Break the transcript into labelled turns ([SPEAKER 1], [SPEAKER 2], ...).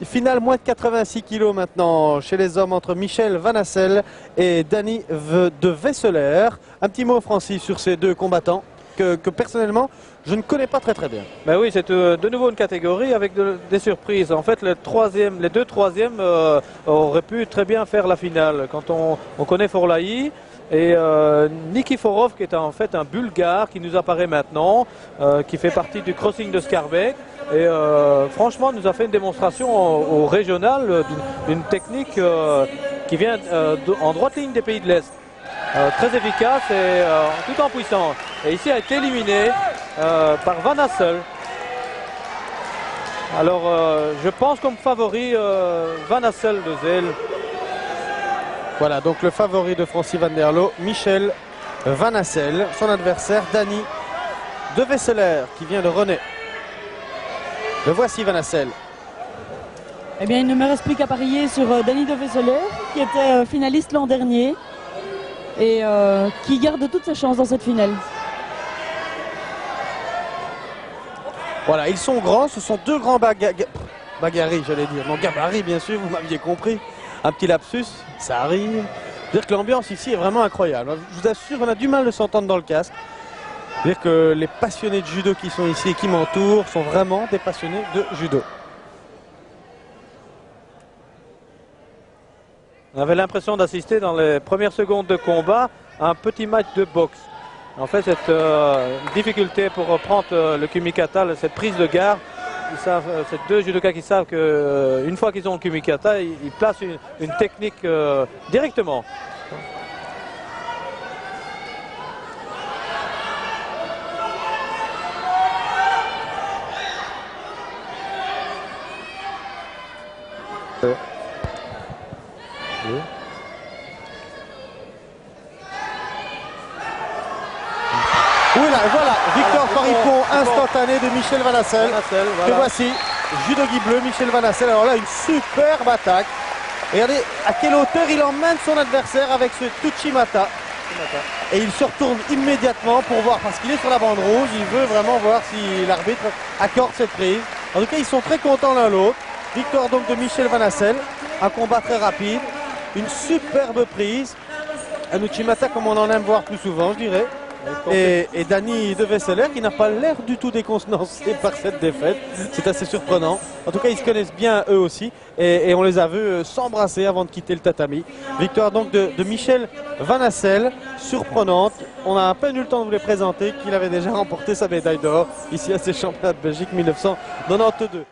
[SPEAKER 1] finale moins de 86 kg maintenant chez les hommes entre Michel Van Hassel et Danny de Vesseler. Un petit mot, Francis, sur ces deux combattants que personnellement je ne connais pas très bien.
[SPEAKER 2] Ben oui, c'est de nouveau une catégorie avec des surprises. En fait, les deux troisièmes auraient pu très bien faire la finale. Quand on connaît Forlaï et Nikiforov, qui est en fait un Bulgare qui nous apparaît maintenant, qui fait partie du crossing de Scarbeck. Et franchement, nous a fait une démonstration au régional d'une technique qui vient en droite ligne des pays de l'Est. Très efficace et tout en puissance. Et ici a été éliminé par Van Hassel. Alors je pense comme favori Van Hassel de Zeel.
[SPEAKER 1] Voilà, donc le favori de Francis Van der Loo, Michel Van Hassel. Son adversaire, Danny de Vesseler, qui vient de René. Le voici, Van Hassel.
[SPEAKER 3] Eh bien, il ne me reste plus qu'à parier sur Danny de Vesseler, qui était finaliste l'an dernier et qui garde toutes ses chances dans cette finale.
[SPEAKER 1] Voilà, ils sont grands, ce sont deux grands bagarris, j'allais dire. Non, gabarits, bien sûr, vous m'aviez compris. Un petit lapsus, ça arrive. Dire que l'ambiance ici est vraiment incroyable. Je vous assure, on a du mal de s'entendre dans le casque. Dire que les passionnés de judo qui sont ici et qui m'entourent sont vraiment des passionnés de judo.
[SPEAKER 2] On avait l'impression d'assister dans les premières secondes de combat à un petit match de boxe. En fait, cette difficulté pour reprendre le kumikata, cette prise de garde, ces deux judokas qui savent qu'une fois qu'ils ont le kumikata, ils placent une technique directement.
[SPEAKER 1] Oui, là, voilà, victoire par ippon instantanée de Michel Van Hassel.
[SPEAKER 2] Voilà.
[SPEAKER 1] Et voici, judogi bleu, Michel Van Hassel. Alors là, une superbe attaque. Regardez à quelle hauteur il emmène son adversaire avec ce Tuchimata. Et il se retourne immédiatement pour voir, parce qu'il est sur la bande rouge, il veut vraiment voir si l'arbitre accorde cette prise. En tout cas, ils sont très contents l'un l'autre. Victoire donc de Michel Van Hassel, un combat très rapide, une superbe prise. Un Uchimata comme on en aime voir plus souvent, je dirais. Et Danny de Vesseler qui n'a pas l'air du tout décontenancé par cette défaite. C'est assez surprenant. En tout cas, ils se connaissent bien eux aussi. Et on les a vus s'embrasser avant de quitter le tatami. Victoire donc de Michel Van Hassel, surprenante. On a à peine eu le temps de vous les présenter qu'il avait déjà remporté sa médaille d'or ici à ces championnats de Belgique 1992.